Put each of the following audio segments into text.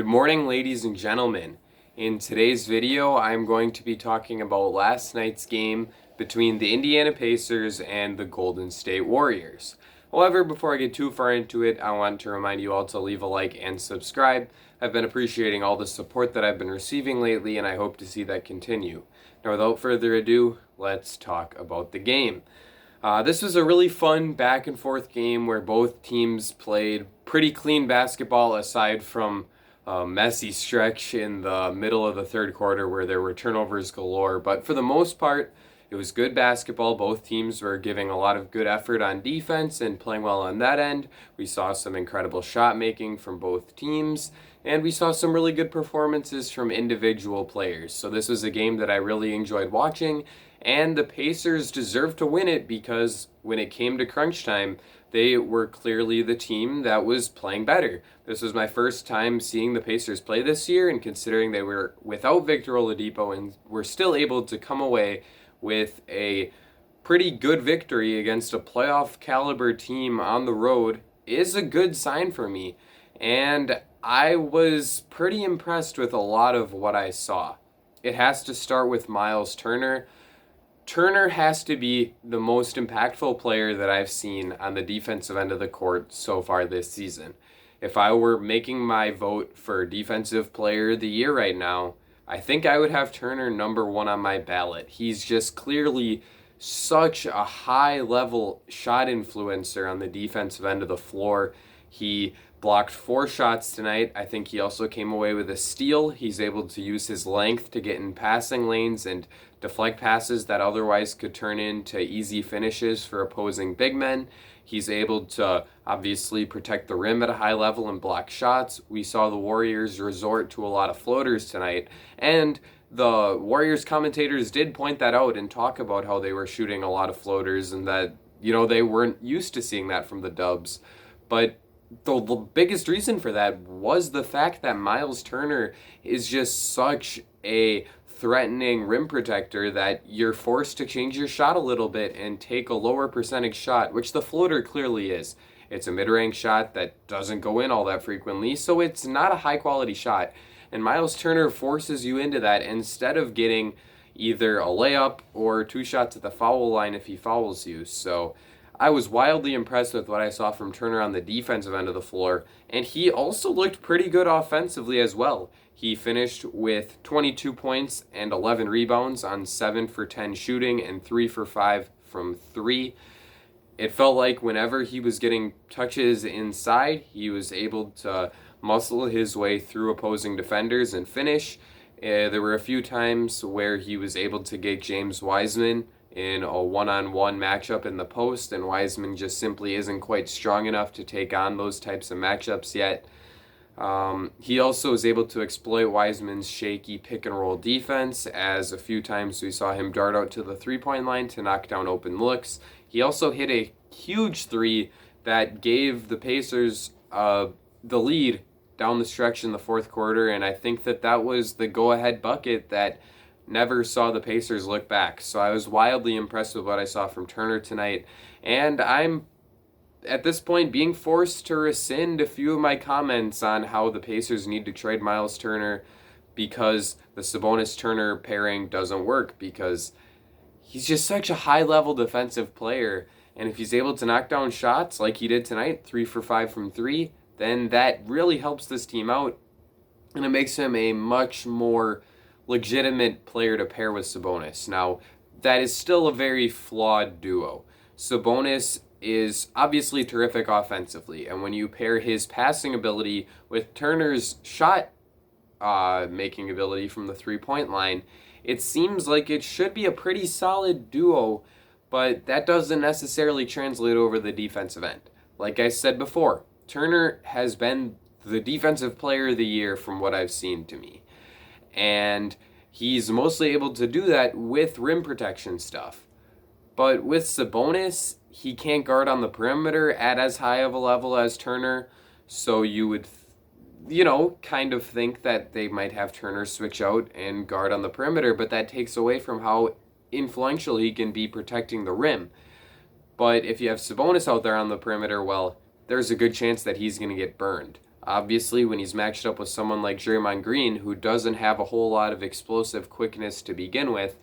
Good morning, ladies and gentlemen. In today's video, I'm going to be talking about last night's game between the Indiana Pacers and the Golden State Warriors. However, before I get too far into it, I want to remind you all to leave a like and subscribe. I've been appreciating all the support that I've been receiving lately, and I hope to see that continue. Now, without further ado, let's talk about the game. This was a really fun back and forth game where both teams played pretty clean basketball aside from a messy stretch in the middle of the third quarter where there were turnovers galore. But for the most part, it was good basketball. Both teams were giving a lot of good effort on defense and playing well on that end. We saw some incredible shot making from both teams, and we saw some really good performances from individual players. So this was a game that I really enjoyed watching, and the Pacers deserved to win it because when it came to crunch time, they were clearly the team that was playing better. This was my first time seeing the Pacers play this year, and considering they were without Victor Oladipo and were still able to come away with a pretty good victory against a playoff caliber team on the road is a good sign for me. And I was pretty impressed with a lot of what I saw. It has to start with Miles Turner. Turner has to be the most impactful player that I've seen on the defensive end of the court so far this season. If I were making my vote for Defensive Player of the Year right now, I think I would have Turner number one on my ballot. He's just clearly such a high-level shot influencer on the defensive end of the floor. He blocked 4 shots tonight. I think he also came away with a steal. He's able to use his length to get in passing lanes and deflect passes that otherwise could turn into easy finishes for opposing big men. He's able to obviously protect the rim at a high level and block shots. We saw the Warriors resort to a lot of floaters tonight, and the Warriors commentators did point that out and talk about how they were shooting a lot of floaters and that, they weren't used to seeing that from the Dubs. But the biggest reason for that was the fact that Miles Turner is just such a threatening rim protector that you're forced to change your shot a little bit and take a lower percentage shot, which the floater clearly is. It's a mid-range shot that doesn't go in all that frequently, so it's not a high-quality shot. And Miles Turner forces you into that instead of getting either a layup or 2 shots at the foul line if he fouls you. So I was wildly impressed with what I saw from Turner on the defensive end of the floor, and he also looked pretty good offensively as well. He finished with 22 points and 11 rebounds on 7 for 10 shooting and 3 for 5 from 3. It felt like whenever he was getting touches inside, he was able to muscle his way through opposing defenders and finish. There were a few times where he was able to get James Wiseman in a one-on-one matchup in the post, and Wiseman just simply isn't quite strong enough to take on those types of matchups yet. He also was able to exploit Wiseman's shaky pick-and-roll defense, as a few times we saw him dart out to the three-point line to knock down open looks. He also hit a huge 3 that gave the Pacers the lead down the stretch in the fourth quarter, and I think that was the go-ahead bucket that never saw the Pacers look back. So I was wildly impressed with what I saw from Turner tonight, and I'm at this point being forced to rescind a few of my comments on how the Pacers need to trade Miles Turner because the Sabonis-Turner pairing doesn't work, because he's just such a high-level defensive player, and if he's able to knock down shots like he did tonight, 3 for 5 from 3, then that really helps this team out, and it makes him a much more legitimate player to pair with Sabonis. Now, that is still a very flawed duo. Sabonis is obviously terrific offensively, and when you pair his passing ability with Turner's shot making ability from the three-point line, it seems like it should be a pretty solid duo, but that doesn't necessarily translate over the defensive end. Like I said before, Turner has been the Defensive Player of the Year from what I've seen to me, and he's mostly able to do that with rim protection stuff. But with Sabonis, he can't guard on the perimeter at as high of a level as Turner, so you would, kind of think that they might have Turner switch out and guard on the perimeter, but that takes away from how influential he can be protecting the rim. But if you have Sabonis out there on the perimeter, well, there's a good chance that he's going to get burned. Obviously, when he's matched up with someone like Draymond Green, who doesn't have a whole lot of explosive quickness to begin with,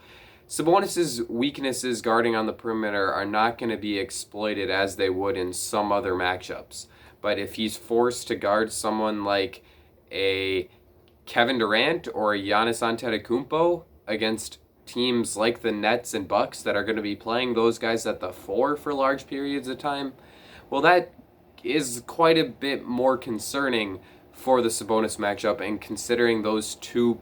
Sabonis's weaknesses guarding on the perimeter are not going to be exploited as they would in some other matchups. But if he's forced to guard someone like a Kevin Durant or a Giannis Antetokounmpo against teams like the Nets and Bucks that are going to be playing those guys at the four for large periods of time, well, that is quite a bit more concerning for the Sabonis matchup. And considering those two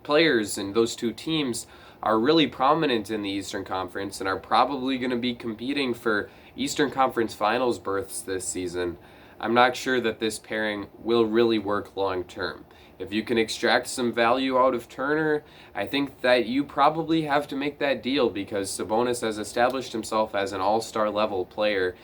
players and those two teams are really prominent in the Eastern Conference and are probably going to be competing for Eastern Conference Finals berths this season, I'm not sure that this pairing will really work long term. If you can extract some value out of Turner, I think that you probably have to make that deal because Sabonis has established himself as an all-star level player,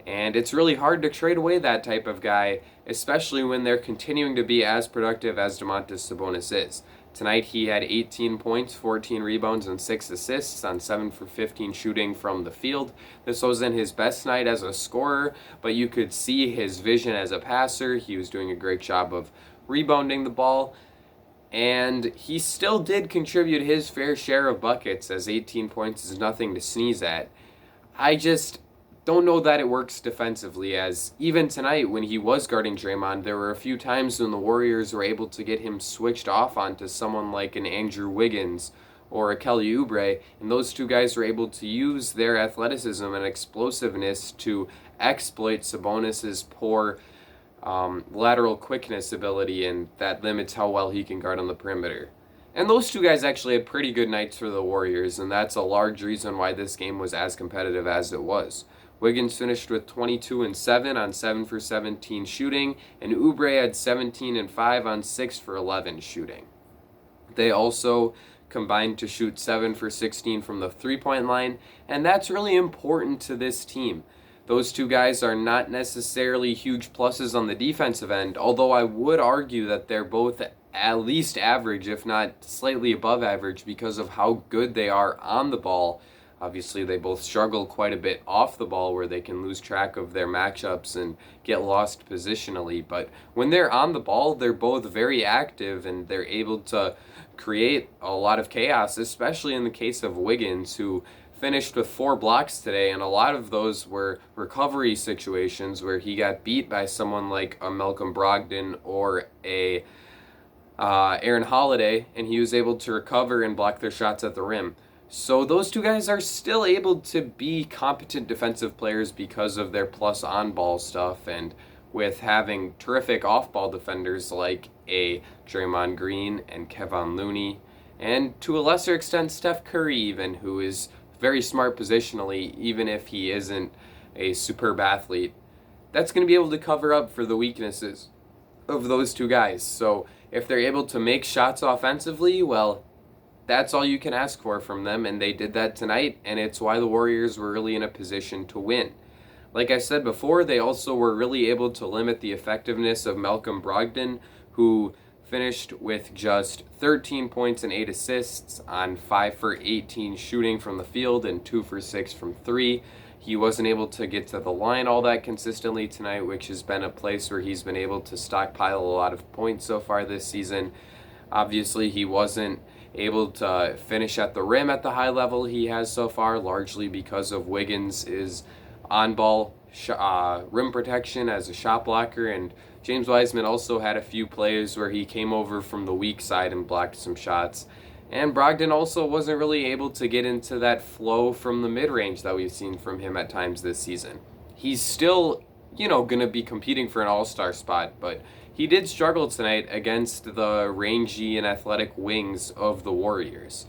and it's really hard to trade away that type of guy, especially when they're continuing to be as productive as Domantas Sabonis is. Tonight he had 18 points, 14 rebounds, and 6 assists on 7 for 15 shooting from the field. This wasn't his best night as a scorer, but you could see his vision as a passer. He was doing a great job of rebounding the ball, and he still did contribute his fair share of buckets, as 18 points is nothing to sneeze at. I just don't know that it works defensively, as even tonight when he was guarding Draymond, there were a few times when the Warriors were able to get him switched off onto someone like an Andrew Wiggins or a Kelly Oubre, and those two guys were able to use their athleticism and explosiveness to exploit Sabonis's poor lateral quickness ability, and that limits how well he can guard on the perimeter. And those two guys actually had pretty good nights for the Warriors, and that's a large reason why this game was as competitive as it was. Wiggins finished with 22 and 7 on 7 for 17 shooting, and Oubre had 17 and 5 on 6 for 11 shooting. They also combined to shoot 7 for 16 from the three-point line, and that's really important to this team. Those two guys are not necessarily huge pluses on the defensive end, although I would argue that they're both at least average, if not slightly above average, because of how good they are on the ball. Obviously, they both struggle quite a bit off the ball where they can lose track of their matchups and get lost positionally. But when they're on the ball, they're both very active and they're able to create a lot of chaos, especially in the case of Wiggins, who finished with 4 blocks today, and a lot of those were recovery situations where he got beat by someone like a Malcolm Brogdon or a Aaron Holiday, and he was able to recover and block their shots at the rim. So those two guys are still able to be competent defensive players because of their plus on-ball stuff, and with having terrific off-ball defenders like a Draymond Green and Kevon Looney, and to a lesser extent Steph Curry even, who is very smart positionally, even if he isn't a superb athlete, that's going to be able to cover up for the weaknesses of those two guys. So if they're able to make shots offensively, well, that's all you can ask for from them, and they did that tonight, and it's why the Warriors were really in a position to win. Like I said before, they also were really able to limit the effectiveness of Malcolm Brogdon, who finished with just 13 points and 8 assists on 5 for 18 shooting from the field and 2 for 6 from 3. He wasn't able to get to the line all that consistently tonight, which has been a place where he's been able to stockpile a lot of points so far this season. Obviously, he wasn't able to finish at the rim at the high level he has so far, largely because of Wiggins' on-ball rim protection as a shot blocker, and James Wiseman also had a few plays where he came over from the weak side and blocked some shots. And Brogdon also wasn't really able to get into that flow from the mid-range that we've seen from him at times this season. He's still, going to be competing for an all-star spot, but he did struggle tonight against the rangy and athletic wings of the Warriors.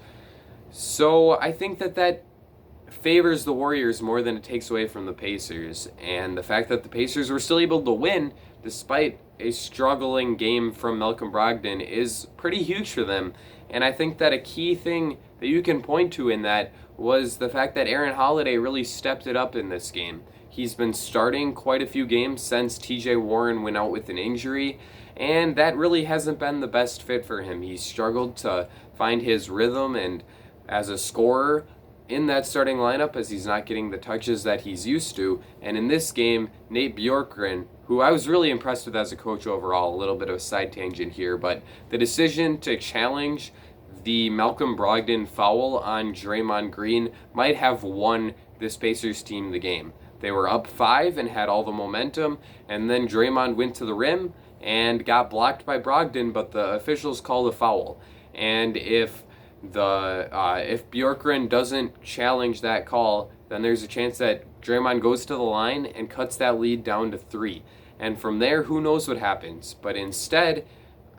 So I think that favors the Warriors more than it takes away from the Pacers, and the fact that the Pacers were still able to win despite a struggling game from Malcolm Brogdon is pretty huge for them. And I think that a key thing that you can point to in that was the fact that Aaron Holiday really stepped it up in this game. He's been starting quite a few games since TJ Warren went out with an injury, and that really hasn't been the best fit for him. He's struggled to find his rhythm and as a scorer, in that starting lineup as he's not getting the touches that he's used to. And in this game, Nate Bjorkgren, who I was really impressed with as a coach overall, a little bit of a side tangent here, but the decision to challenge the Malcolm Brogdon foul on Draymond Green might have won this Pacers team the game. They were up 5 and had all the momentum, and then Draymond went to the rim and got blocked by Brogdon, but the officials called a foul. And if Bjorkgren doesn't challenge that call, then there's a chance that Draymond goes to the line and cuts that lead down to 3. And from there, who knows what happens. But instead,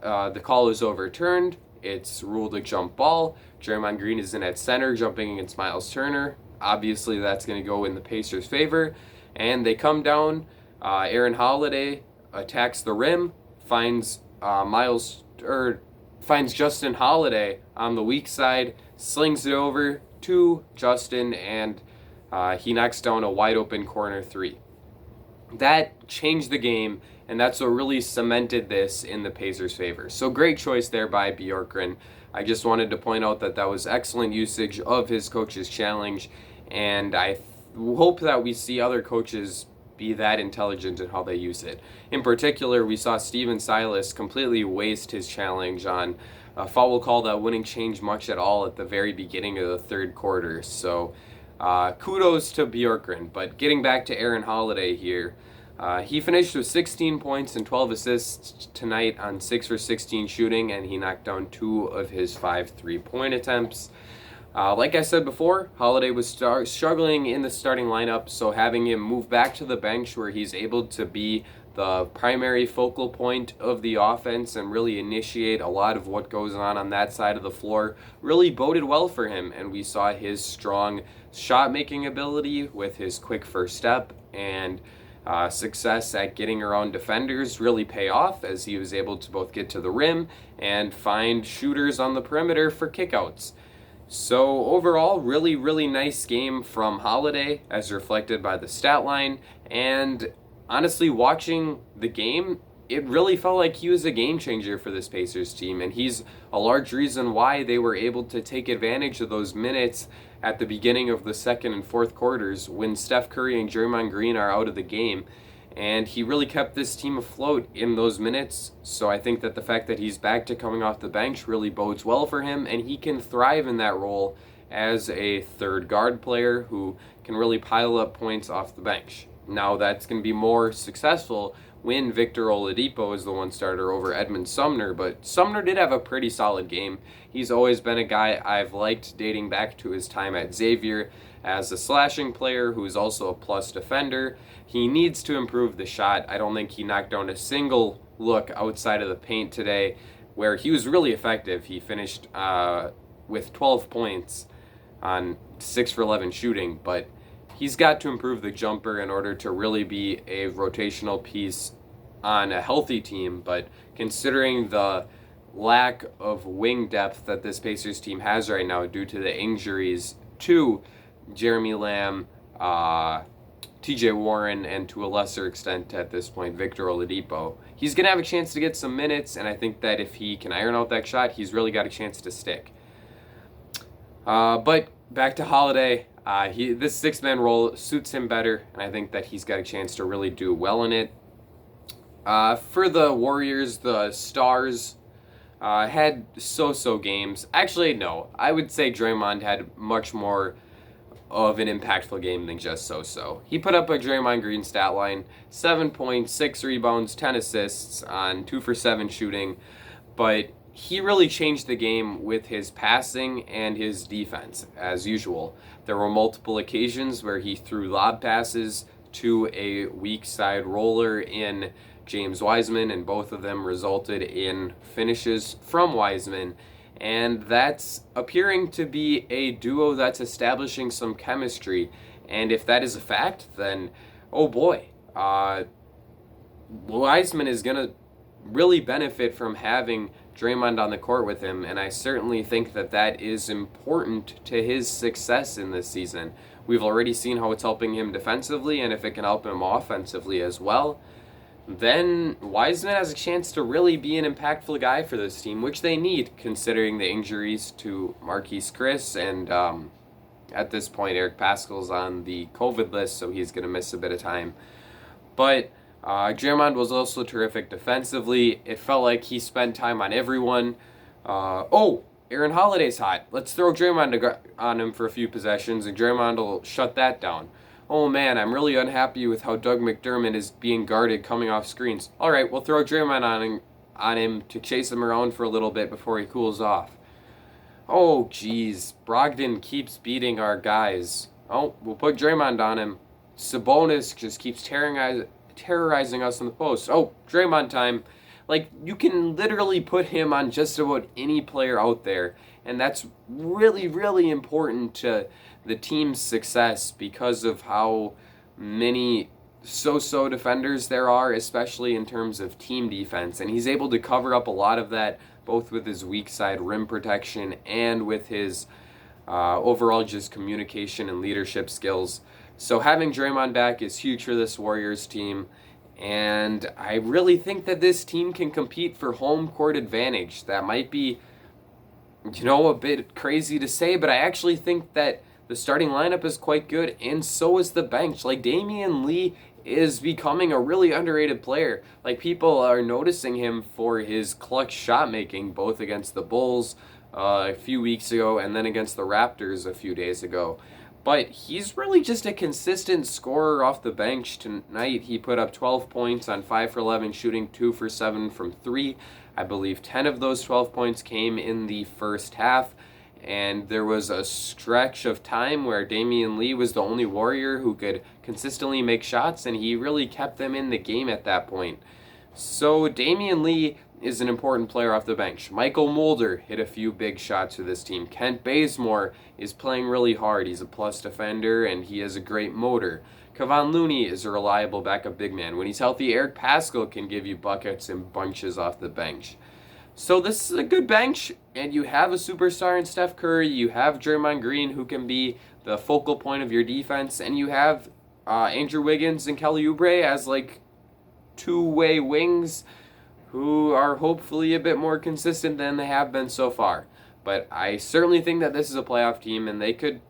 the call is overturned. It's ruled a jump ball. Draymond Green is in at center, jumping against Miles Turner. Obviously, that's going to go in the Pacers' favor. And they come down. Aaron Holiday attacks the rim, finds Justin Holiday on the weak side, slings it over to Justin, and he knocks down a wide open corner 3. That changed the game, and that's what really cemented this in the Pacers' favor. So great choice there by Bjorkgren. I just wanted to point out that that was excellent usage of his coach's challenge, and I hope that we see other coaches be that intelligent in how they use it. In particular, we saw Steven Silas completely waste his challenge on a foul call that wouldn't change much at all at the very beginning of the third quarter. So kudos to Bjorkgren. But getting back to Aaron Holiday here, he finished with 16 points and 12 assists tonight on 6 for 16 shooting, and he knocked down 2 of his 5 3-point attempts. Like I said before, Holiday was struggling in the starting lineup, so having him move back to the bench where he's able to be the primary focal point of the offense and really initiate a lot of what goes on that side of the floor really boded well for him. And we saw his strong shot-making ability with his quick first step and success at getting around defenders really pay off as he was able to both get to the rim and find shooters on the perimeter for kickouts. So overall, really, really nice game from Holiday as reflected by the stat line. And honestly, watching the game, it really felt like he was a game changer for this Pacers team. And he's a large reason why they were able to take advantage of those minutes at the beginning of the second and fourth quarters when Steph Curry and Draymond Green are out of the game. And he really kept this team afloat in those minutes. So I think that the fact that he's back to coming off the bench really bodes well for him, and he can thrive in that role as a third guard player who can really pile up points off the bench. Now that's going to be more successful when Victor Oladipo is the one starter over Edmund Sumner, but Sumner did have a pretty solid game. He's always been a guy I've liked dating back to his time at Xavier as a slashing player who is also a plus defender. He needs to improve the shot. I don't think he knocked down a single look outside of the paint today where he was really effective. He finished with 12 points on 6 for 11 shooting, but he's got to improve the jumper in order to really be a rotational piece on a healthy team. But considering the lack of wing depth that this Pacers team has right now due to the injuries to Jeremy Lamb, TJ Warren, and to a lesser extent at this point, Victor Oladipo, he's going to have a chance to get some minutes, and I think that if he can iron out that shot, he's really got a chance to stick. But back to Holiday, this six-man role suits him better, and I think that he's got a chance to really do well in it. For the Warriors, the Stars had so-so games. Actually, no, I would say Draymond had much more of an impactful game than just so-so. He put up a Draymond Green stat line, 7 points, 6 rebounds, 10 assists on 2 for 7 shooting, but he really changed the game with his passing and his defense, as usual. There were multiple occasions where he threw lob passes to a weak side roller in James Wiseman, and both of them resulted in finishes from Wiseman. And that's appearing to be a duo that's establishing some chemistry. And if that is a fact, then, oh boy, Wiseman is going to really benefit from having Draymond on the court with him. And I certainly think that that is important to his success in this season. We've already seen how it's helping him defensively, and if it can help him offensively as well, then Wiseman has a chance to really be an impactful guy for this team, which they need considering the injuries to Marquise Chris and at this point, Eric Paschall's on the COVID list, so he's going to miss a bit of time. But Draymond was also terrific defensively. It felt like he spent time on everyone. Aaron Holiday's hot. Let's throw Draymond on him for a few possessions, and Draymond will shut that down. Oh man, I'm really unhappy with how Doug McDermott is being guarded coming off screens. All right, we'll throw Draymond on him to chase him around for a little bit before he cools off. Oh, geez. Brogdon keeps beating our guys. Oh, we'll put Draymond on him. Sabonis just keeps terrorizing us in the post. Oh, Draymond time. Like, you can literally put him on just about any player out there, and that's really, really important to the team's success because of how many so-so defenders there are, especially in terms of team defense, and he's able to cover up a lot of that both with his weak side rim protection and with his overall just communication and leadership skills. So having Draymond back is huge for this Warriors team, and I really think that this team can compete for home court advantage. That might be, a bit crazy to say, but I actually think that the starting lineup is quite good, and so is the bench. Like, Damian Lee is becoming a really underrated player. Like, people are noticing him for his clutch shot making, both against the Bulls a few weeks ago and then against the Raptors a few days ago. But he's really just a consistent scorer off the bench. Tonight he put up 12 points on 5 for 11, shooting 2 for 7 from 3. I believe 10 of those 12 points came in the first half. And there was a stretch of time where Damian Lee was the only Warrior who could consistently make shots, and he really kept them in the game at that point. So Damian Lee is an important player off the bench. Michael Mulder hit a few big shots for this team. Kent Bazemore is playing really hard. He's a plus defender, and he has a great motor. Kevon Looney is a reliable backup big man. When he's healthy, Eric Paschall can give you buckets and bunches off the bench. So this is a good bench, and you have a superstar in Steph Curry. You have Draymond Green, who can be the focal point of your defense, and you have Andrew Wiggins and Kelly Oubre as like two-way wings who are hopefully a bit more consistent than they have been so far. But I certainly think that this is a playoff team, and they could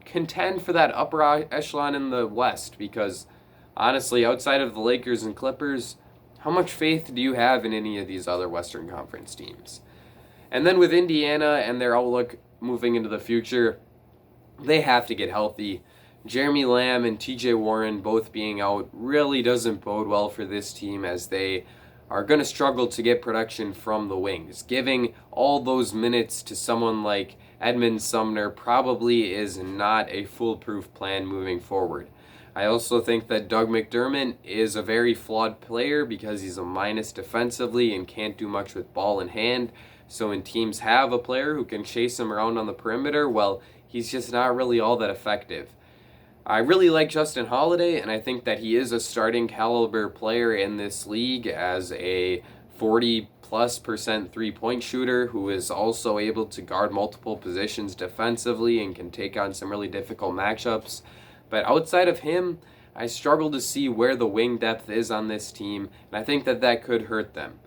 contend for that upper echelon in the West because, honestly, outside of the Lakers and Clippers, how much faith do you have in any of these other Western Conference teams? And then with Indiana and their outlook moving into the future, they have to get healthy. Jeremy Lamb and TJ Warren both being out really doesn't bode well for this team, as they are going to struggle to get production from the wings. Giving all those minutes to someone like Edmund Sumner probably is not a foolproof plan moving forward. I also think that Doug McDermott is a very flawed player because he's a minus defensively and can't do much with ball in hand. So when teams have a player who can chase him around on the perimeter, well, he's just not really all that effective. I really like Justin Holiday, and I think that he is a starting caliber player in this league as a 40+% three-point shooter who is also able to guard multiple positions defensively and can take on some really difficult matchups. But outside of him, I struggle to see where the wing depth is on this team, and I think that could hurt them.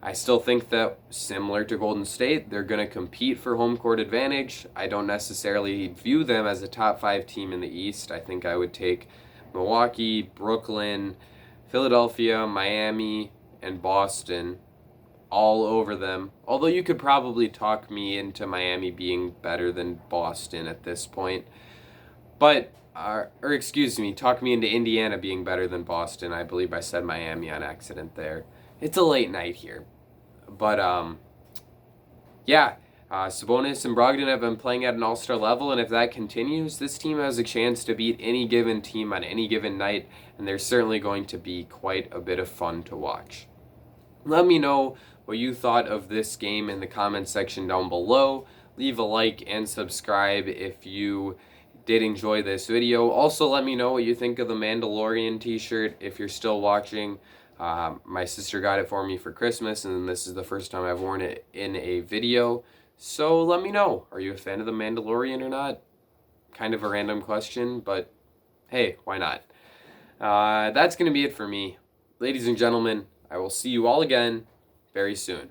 I still think that, similar to Golden State, they're going to compete for home court advantage. I don't necessarily view them as a top 5 team in the East. I think I would take Milwaukee, Brooklyn, Philadelphia, Miami, and Boston all over them. Although you could probably talk me into Miami being better than Boston at this point. But talk me into Indiana being better than Boston. I believe I said Miami on accident there. It's a late night here. But, Sabonis and Brogdon have been playing at an all-star level, and if that continues, this team has a chance to beat any given team on any given night, and they're certainly going to be quite a bit of fun to watch. Let me know what you thought of this game in the comments section down below. Leave a like and subscribe if you did enjoy this video. Also, let me know what you think of the Mandalorian t-shirt if you're still watching. My sister got it for me for Christmas, and this is the first time I've worn it in a video. So let me know. Are you a fan of the Mandalorian or not? Kind of a random question, but hey, why not? That's going to be it for me. Ladies and gentlemen, I will see you all again very soon.